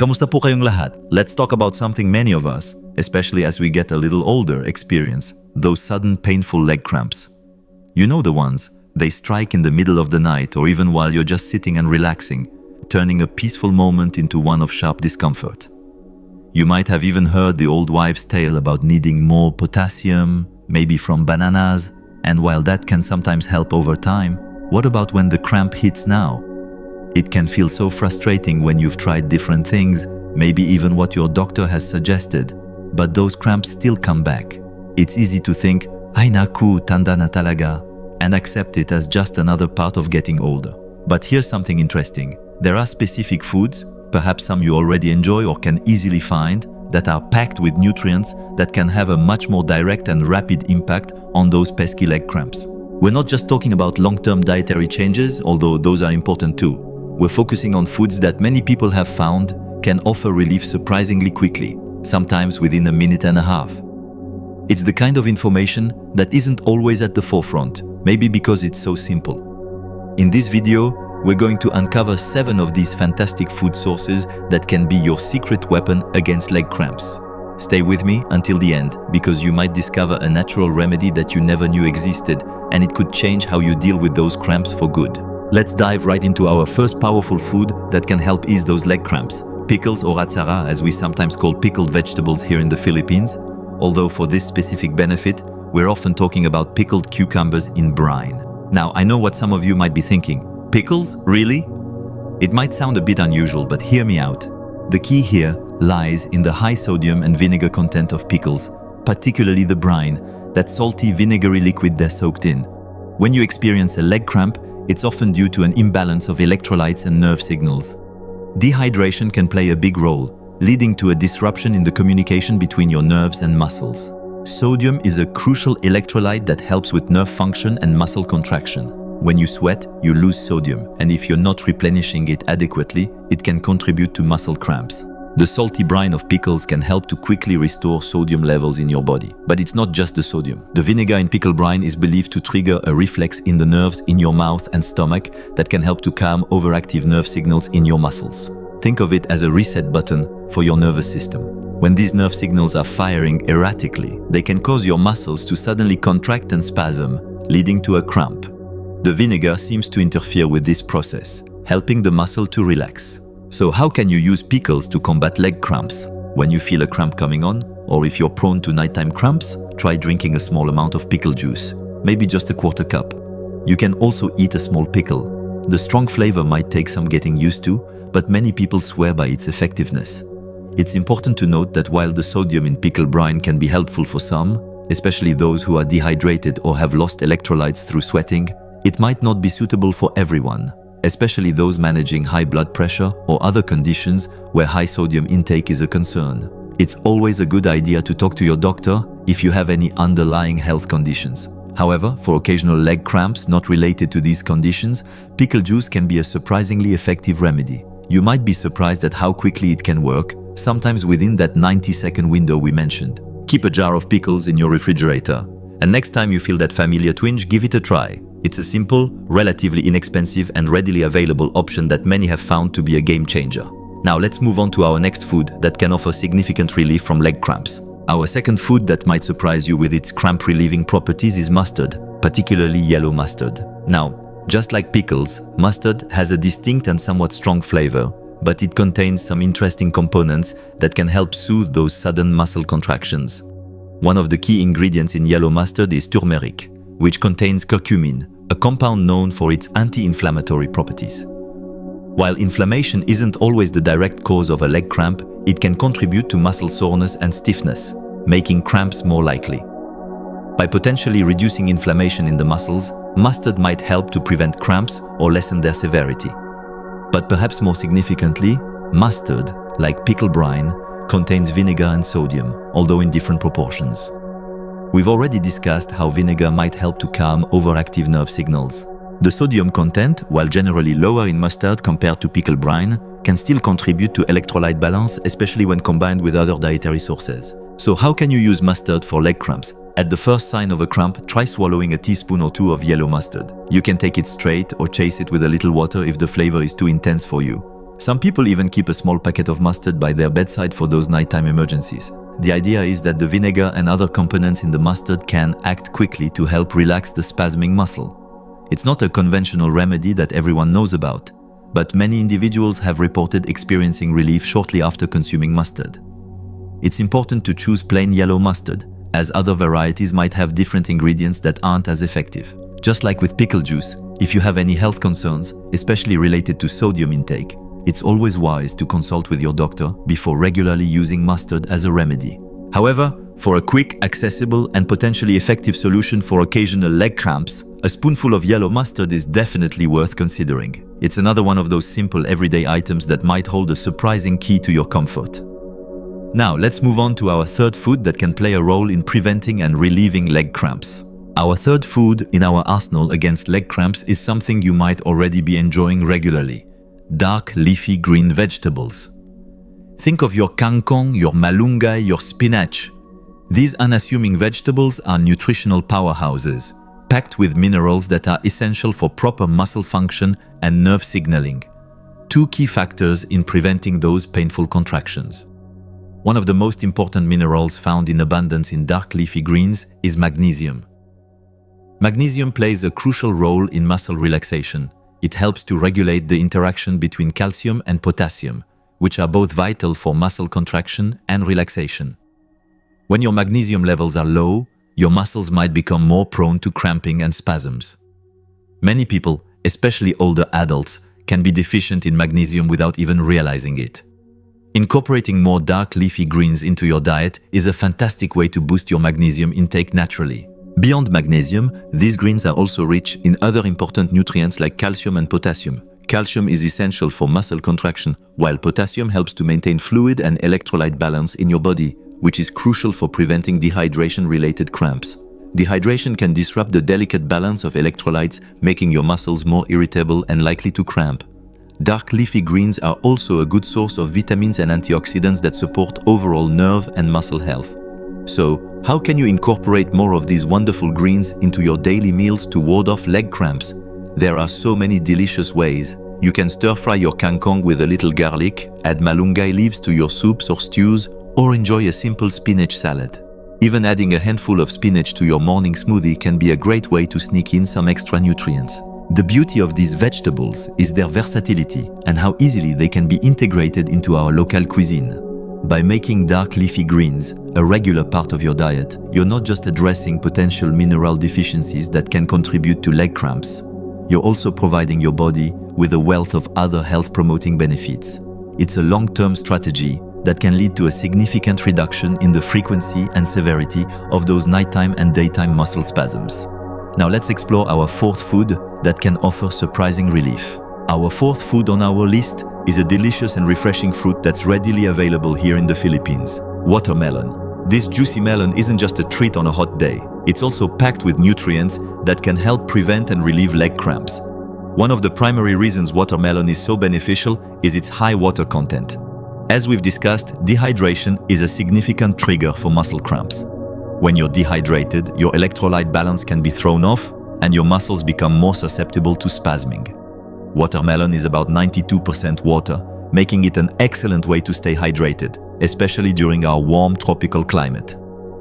Kamusta po kayong lahat? Let's talk about something many of us, especially as we get a little older, experience, those sudden painful leg cramps. You know the ones, they strike in the middle of the night or even while you're just sitting and relaxing, turning a peaceful moment into one of sharp discomfort. You might have even heard the old wives' tale about needing more potassium, maybe from bananas, and while that can sometimes help over time, what about when the cramp hits now? It can feel so frustrating when you've tried different things, maybe even what your doctor has suggested, but those cramps still come back. It's easy to think, ay naku, tanda na talaga, and accept it as just another part of getting older. But here's something interesting. There are specific foods, perhaps some you already enjoy or can easily find, that are packed with nutrients that can have a much more direct and rapid impact on those pesky leg cramps. We're not just talking about long-term dietary changes, although those are important too. We're focusing on foods that many people have found can offer relief surprisingly quickly, sometimes within a minute and a half. It's the kind of information that isn't always at the forefront, maybe because it's so simple. In this video, we're going to uncover 7 of these fantastic food sources that can be your secret weapon against leg cramps. Stay with me until the end, because you might discover a natural remedy that you never knew existed, and it could change how you deal with those cramps for good. Let's dive right into our first powerful food that can help ease those leg cramps. Pickles, or atsara, as we sometimes call pickled vegetables here in the Philippines. Although for this specific benefit, we're often talking about pickled cucumbers in brine. Now, I know what some of you might be thinking. Pickles? Really? It might sound a bit unusual, but hear me out. The key here lies in the high sodium and vinegar content of pickles, particularly the brine, that salty vinegary liquid they're soaked in. When you experience a leg cramp, it's often due to an imbalance of electrolytes and nerve signals. Dehydration can play a big role, leading to a disruption in the communication between your nerves and muscles. Sodium is a crucial electrolyte that helps with nerve function and muscle contraction. When you sweat, you lose sodium, and if you're not replenishing it adequately, it can contribute to muscle cramps. The salty brine of pickles can help to quickly restore sodium levels in your body. But it's not just the sodium. The vinegar in pickle brine is believed to trigger a reflex in the nerves in your mouth and stomach that can help to calm overactive nerve signals in your muscles. Think of it as a reset button for your nervous system. When these nerve signals are firing erratically, they can cause your muscles to suddenly contract and spasm, leading to a cramp. The vinegar seems to interfere with this process, helping the muscle to relax. So how can you use pickles to combat leg cramps? When you feel a cramp coming on, or if you're prone to nighttime cramps, try drinking a small amount of pickle juice, maybe just a quarter cup. You can also eat a small pickle. The strong flavor might take some getting used to, but many people swear by its effectiveness. It's important to note that while the sodium in pickle brine can be helpful for some, especially those who are dehydrated or have lost electrolytes through sweating, it might not be suitable for everyone, especially those managing high blood pressure or other conditions where high sodium intake is a concern. It's always a good idea to talk to your doctor if you have any underlying health conditions. However, for occasional leg cramps not related to these conditions, pickle juice can be a surprisingly effective remedy. You might be surprised at how quickly it can work, sometimes within that 90-second window we mentioned. Keep a jar of pickles in your refrigerator, and next time you feel that familiar twinge, give it a try. It's a simple, relatively inexpensive and readily available option that many have found to be a game changer. Now let's move on to our next food that can offer significant relief from leg cramps. Our second food that might surprise you with its cramp-relieving properties is mustard, particularly yellow mustard. Now, just like pickles, mustard has a distinct and somewhat strong flavor, but it contains some interesting components that can help soothe those sudden muscle contractions. One of the key ingredients in yellow mustard is turmeric, which contains curcumin, a compound known for its anti-inflammatory properties. While inflammation isn't always the direct cause of a leg cramp, it can contribute to muscle soreness and stiffness, making cramps more likely. By potentially reducing inflammation in the muscles, mustard might help to prevent cramps or lessen their severity. But perhaps more significantly, mustard, like pickle brine, contains vinegar and sodium, although in different proportions. We've already discussed how vinegar might help to calm overactive nerve signals. The sodium content, while generally lower in mustard compared to pickle brine, can still contribute to electrolyte balance, especially when combined with other dietary sources. So how can you use mustard for leg cramps? At the first sign of a cramp, try swallowing a teaspoon or 2 of yellow mustard. You can take it straight or chase it with a little water if the flavor is too intense for you. Some people even keep a small packet of mustard by their bedside for those nighttime emergencies. The idea is that the vinegar and other components in the mustard can act quickly to help relax the spasming muscle. It's not a conventional remedy that everyone knows about, but many individuals have reported experiencing relief shortly after consuming mustard. It's important to choose plain yellow mustard, as other varieties might have different ingredients that aren't as effective. Just like with pickle juice, if you have any health concerns, especially related to sodium intake, it's always wise to consult with your doctor before regularly using mustard as a remedy. However, for a quick, accessible, and potentially effective solution for occasional leg cramps, a spoonful of yellow mustard is definitely worth considering. It's another one of those simple everyday items that might hold a surprising key to your comfort. Now, let's move on to our third food that can play a role in preventing and relieving leg cramps. Our third food in our arsenal against leg cramps is something you might already be enjoying regularly: dark leafy green vegetables. Think of your kangkong, your malunggay, your spinach. These unassuming vegetables are nutritional powerhouses, packed with minerals that are essential for proper muscle function and nerve signaling, two key factors in preventing those painful contractions. One of the most important minerals found in abundance in dark leafy greens is magnesium. Magnesium plays a crucial role in muscle relaxation. It helps to regulate the interaction between calcium and potassium, which are both vital for muscle contraction and relaxation. When your magnesium levels are low, your muscles might become more prone to cramping and spasms. Many people, especially older adults, can be deficient in magnesium without even realizing it. Incorporating more dark leafy greens into your diet is a fantastic way to boost your magnesium intake naturally. Beyond magnesium, these greens are also rich in other important nutrients like calcium and potassium. Calcium is essential for muscle contraction, while potassium helps to maintain fluid and electrolyte balance in your body, which is crucial for preventing dehydration-related cramps. Dehydration can disrupt the delicate balance of electrolytes, making your muscles more irritable and likely to cramp. Dark leafy greens are also a good source of vitamins and antioxidants that support overall nerve and muscle health. So, how can you incorporate more of these wonderful greens into your daily meals to ward off leg cramps? There are so many delicious ways. You can stir-fry your kangkong with a little garlic, add malunggay leaves to your soups or stews, or enjoy a simple spinach salad. Even adding a handful of spinach to your morning smoothie can be a great way to sneak in some extra nutrients. The beauty of these vegetables is their versatility and how easily they can be integrated into our local cuisine. By making dark leafy greens a regular part of your diet, you're not just addressing potential mineral deficiencies that can contribute to leg cramps. You're also providing your body with a wealth of other health-promoting benefits. It's a long-term strategy that can lead to a significant reduction in the frequency and severity of those nighttime and daytime muscle spasms. Now let's explore our fourth food that can offer surprising relief. Our fourth food on our list is a delicious and refreshing fruit that's readily available here in the Philippines: watermelon. This juicy melon isn't just a treat on a hot day. It's also packed with nutrients that can help prevent and relieve leg cramps. One of the primary reasons watermelon is so beneficial is its high water content. As we've discussed, dehydration is a significant trigger for muscle cramps. When you're dehydrated, your electrolyte balance can be thrown off and your muscles become more susceptible to spasming. Watermelon is about 92% water, making it an excellent way to stay hydrated, especially during our warm tropical climate.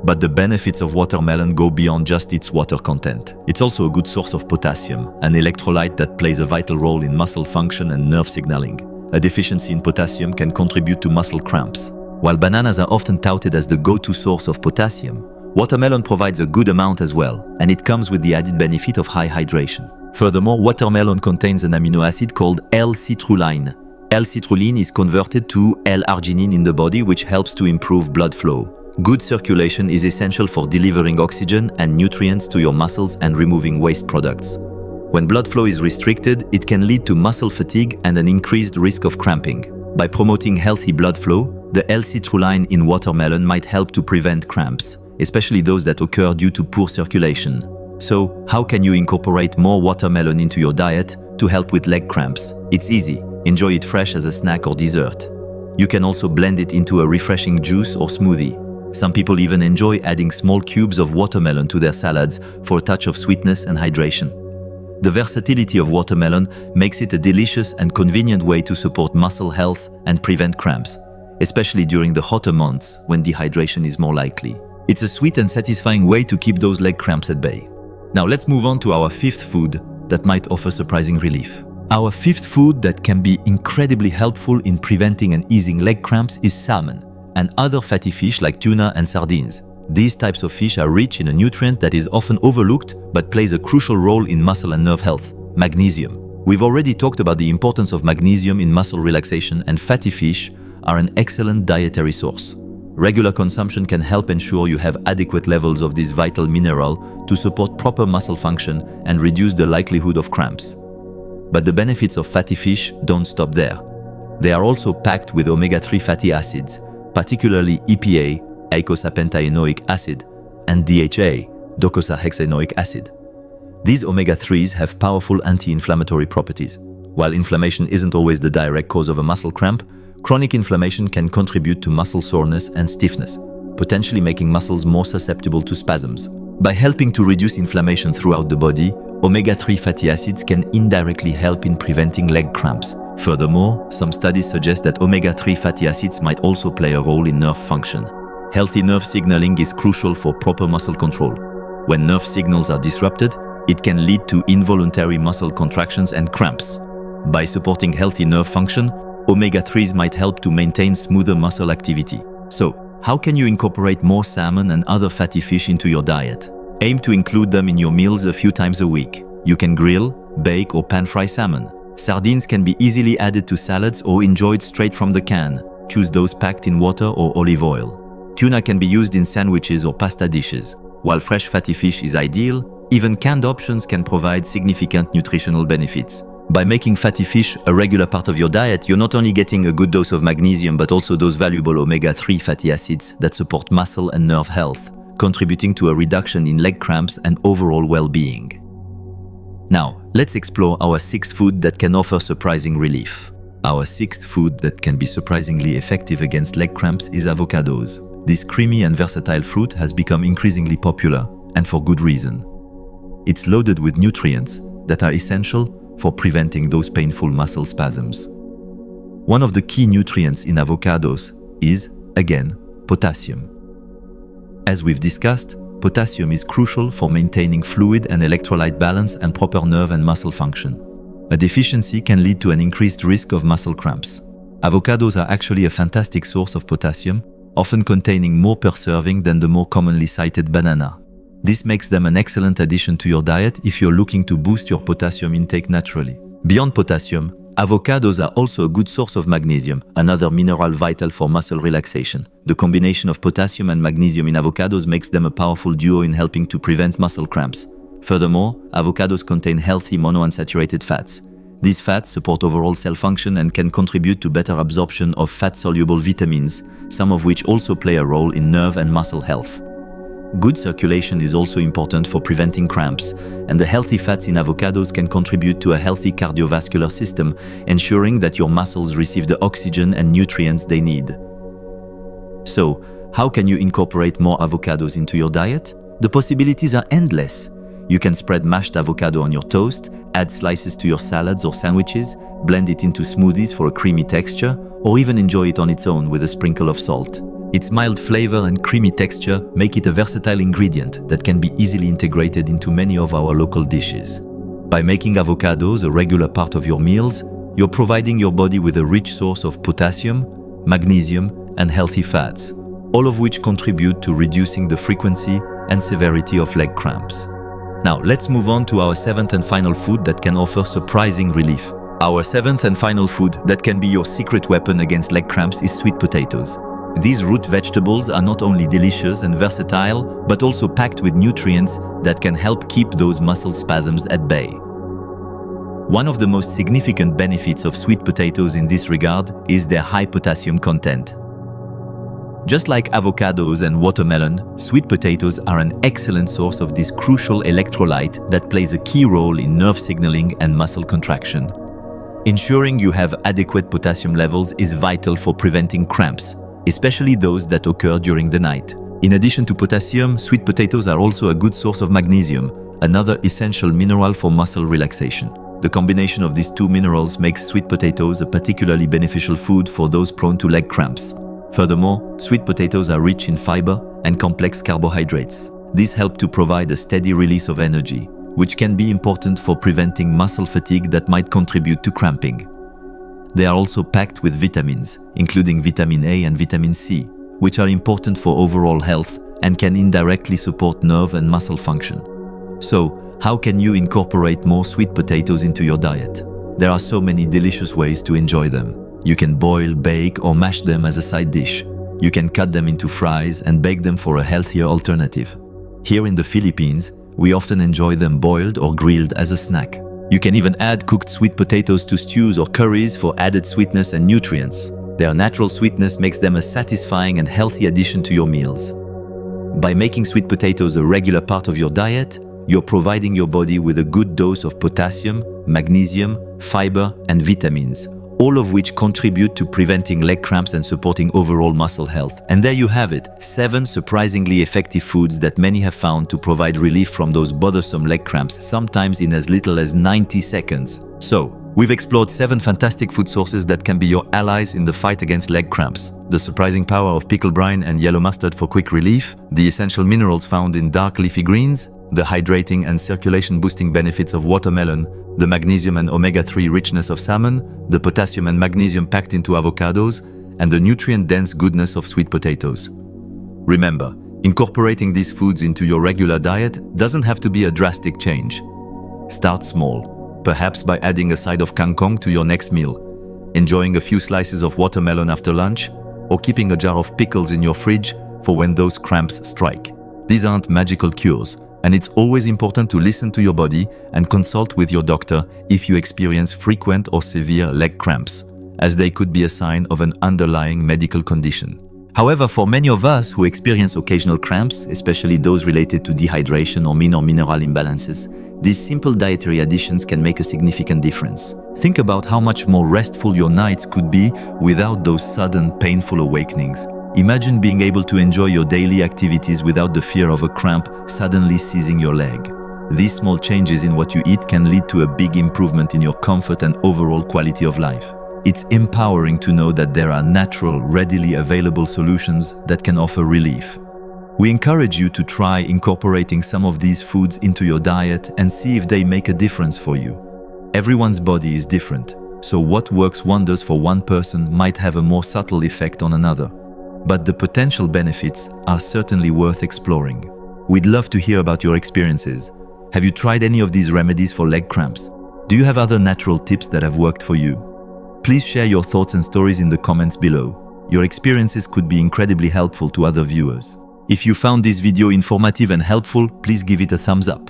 But the benefits of watermelon go beyond just its water content. It's also a good source of potassium, an electrolyte that plays a vital role in muscle function and nerve signaling. A deficiency in potassium can contribute to muscle cramps. While bananas are often touted as the go-to source of potassium, watermelon provides a good amount as well, and it comes with the added benefit of high hydration. Furthermore, watermelon contains an amino acid called L-citrulline. L-citrulline is converted to L-arginine in the body, which helps to improve blood flow. Good circulation is essential for delivering oxygen and nutrients to your muscles and removing waste products. When blood flow is restricted, it can lead to muscle fatigue and an increased risk of cramping. By promoting healthy blood flow, the L-citrulline in watermelon might help to prevent cramps, especially those that occur due to poor circulation. So, how can you incorporate more watermelon into your diet to help with leg cramps? It's easy. Enjoy it fresh as a snack or dessert. You can also blend it into a refreshing juice or smoothie. Some people even enjoy adding small cubes of watermelon to their salads for a touch of sweetness and hydration. The versatility of watermelon makes it a delicious and convenient way to support muscle health and prevent cramps, especially during the hotter months when dehydration is more likely. It's a sweet and satisfying way to keep those leg cramps at bay. Now let's move on to our fifth food that might offer surprising relief. Our fifth food that can be incredibly helpful in preventing and easing leg cramps is salmon and other fatty fish like tuna and sardines. These types of fish are rich in a nutrient that is often overlooked but plays a crucial role in muscle and nerve health: magnesium. We've already talked about the importance of magnesium in muscle relaxation, and fatty fish are an excellent dietary source. Regular consumption can help ensure you have adequate levels of this vital mineral to support proper muscle function and reduce the likelihood of cramps. But the benefits of fatty fish don't stop there. They are also packed with omega-3 fatty acids, particularly EPA, eicosapentaenoic acid, and DHA, docosahexaenoic acid. These omega-3s have powerful anti-inflammatory properties. While inflammation isn't always the direct cause of a muscle cramp, chronic inflammation can contribute to muscle soreness and stiffness, potentially making muscles more susceptible to spasms. By helping to reduce inflammation throughout the body, omega-3 fatty acids can indirectly help in preventing leg cramps. Furthermore, some studies suggest that omega-3 fatty acids might also play a role in nerve function. Healthy nerve signaling is crucial for proper muscle control. When nerve signals are disrupted, it can lead to involuntary muscle contractions and cramps. By supporting healthy nerve function, omega-3s might help to maintain smoother muscle activity. So, how can you incorporate more salmon and other fatty fish into your diet? Aim to include them in your meals a few times a week. You can grill, bake, or pan-fry salmon. Sardines can be easily added to salads or enjoyed straight from the can. Choose those packed in water or olive oil. Tuna can be used in sandwiches or pasta dishes. While fresh fatty fish is ideal, even canned options can provide significant nutritional benefits. By making fatty fish a regular part of your diet, you're not only getting a good dose of magnesium but also those valuable omega-3 fatty acids that support muscle and nerve health, contributing to a reduction in leg cramps and overall well-being. Now, let's explore our sixth food that can offer surprising relief. Our sixth food that can be surprisingly effective against leg cramps is avocados. This creamy and versatile fruit has become increasingly popular, and for good reason. It's loaded with nutrients that are essential for preventing those painful muscle spasms. One of the key nutrients in avocados is, again, potassium. As we've discussed, potassium is crucial for maintaining fluid and electrolyte balance and proper nerve and muscle function. A deficiency can lead to an increased risk of muscle cramps. Avocados are actually a fantastic source of potassium, often containing more per serving than the more commonly cited banana. This makes them an excellent addition to your diet if you're looking to boost your potassium intake naturally. Beyond potassium, avocados are also a good source of magnesium, another mineral vital for muscle relaxation. The combination of potassium and magnesium in avocados makes them a powerful duo in helping to prevent muscle cramps. Furthermore, avocados contain healthy monounsaturated fats. These fats support overall cell function and can contribute to better absorption of fat-soluble vitamins, some of which also play a role in nerve and muscle health. Good circulation is also important for preventing cramps, and the healthy fats in avocados can contribute to a healthy cardiovascular system, ensuring that your muscles receive the oxygen and nutrients they need. So, how can you incorporate more avocados into your diet? The possibilities are endless. You can spread mashed avocado on your toast, add slices to your salads or sandwiches, blend it into smoothies for a creamy texture, or even enjoy it on its own with a sprinkle of salt. Its mild flavor and creamy texture make it a versatile ingredient that can be easily integrated into many of our local dishes. By making avocados a regular part of your meals, you're providing your body with a rich source of potassium, magnesium, and healthy fats, all of which contribute to reducing the frequency and severity of leg cramps. Now, let's move on to our seventh and final food that can offer surprising relief. Our seventh and final food that can be your secret weapon against leg cramps is sweet potatoes. These root vegetables are not only delicious and versatile, but also packed with nutrients that can help keep those muscle spasms at bay. One of the most significant benefits of sweet potatoes in this regard is their high potassium content. Just like avocados and watermelon, sweet potatoes are an excellent source of this crucial electrolyte that plays a key role in nerve signaling and muscle contraction. Ensuring you have adequate potassium levels is vital for preventing cramps, especially those that occur during the night. In addition to potassium, sweet potatoes are also a good source of magnesium, another essential mineral for muscle relaxation. The combination of these two minerals makes sweet potatoes a particularly beneficial food for those prone to leg cramps. Furthermore, sweet potatoes are rich in fiber and complex carbohydrates. These help to provide a steady release of energy, which can be important for preventing muscle fatigue that might contribute to cramping. They are also packed with vitamins, including vitamin A and vitamin C, which are important for overall health and can indirectly support nerve and muscle function. So, how can you incorporate more sweet potatoes into your diet? There are so many delicious ways to enjoy them. You can boil, bake, or mash them as a side dish. You can cut them into fries and bake them for a healthier alternative. Here in the Philippines, we often enjoy them boiled or grilled as a snack. You can even add cooked sweet potatoes to stews or curries for added sweetness and nutrients. Their natural sweetness makes them a satisfying and healthy addition to your meals. By making sweet potatoes a regular part of your diet, you're providing your body with a good dose of potassium, magnesium, fiber, and vitamins, all of which contribute to preventing leg cramps and supporting overall muscle health. And there you have it, 7 surprisingly effective foods that many have found to provide relief from those bothersome leg cramps, sometimes in as little as 90 seconds. So, we've explored 7 fantastic food sources that can be your allies in the fight against leg cramps. The surprising power of pickle brine and yellow mustard for quick relief, the essential minerals found in dark leafy greens, the hydrating and circulation-boosting benefits of watermelon, the magnesium and omega-3 richness of salmon, the potassium and magnesium packed into avocados, and the nutrient-dense goodness of sweet potatoes. Remember, incorporating these foods into your regular diet doesn't have to be a drastic change. Start small, perhaps by adding a side of kangkong to your next meal, enjoying a few slices of watermelon after lunch, or keeping a jar of pickles in your fridge for when those cramps strike. These aren't magical cures, and it's always important to listen to your body and consult with your doctor if you experience frequent or severe leg cramps, as they could be a sign of an underlying medical condition. However, for many of us who experience occasional cramps, especially those related to dehydration or minor mineral imbalances, these simple dietary additions can make a significant difference. Think about how much more restful your nights could be without those sudden, painful awakenings. Imagine being able to enjoy your daily activities without the fear of a cramp suddenly seizing your leg. These small changes in what you eat can lead to a big improvement in your comfort and overall quality of life. It's empowering to know that there are natural, readily available solutions that can offer relief. We encourage you to try incorporating some of these foods into your diet and see if they make a difference for you. Everyone's body is different, so what works wonders for one person might have a more subtle effect on another. But the potential benefits are certainly worth exploring. We'd love to hear about your experiences. Have you tried any of these remedies for leg cramps? Do you have other natural tips that have worked for you? Please share your thoughts and stories in the comments below. Your experiences could be incredibly helpful to other viewers. If you found this video informative and helpful, please give it a thumbs up.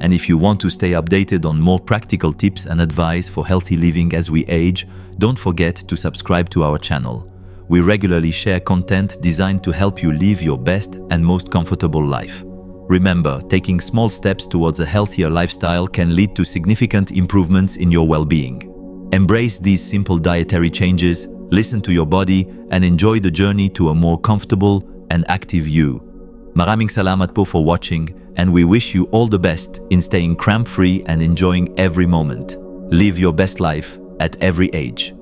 And if you want to stay updated on more practical tips and advice for healthy living as we age, don't forget to subscribe to our channel. We regularly share content designed to help you live your best and most comfortable life. Remember, taking small steps towards a healthier lifestyle can lead to significant improvements in your well-being. Embrace these simple dietary changes, listen to your body, and enjoy the journey to a more comfortable and active you. Maraming salamat po for watching, and we wish you all the best in staying cramp-free and enjoying every moment. Live your best life at every age.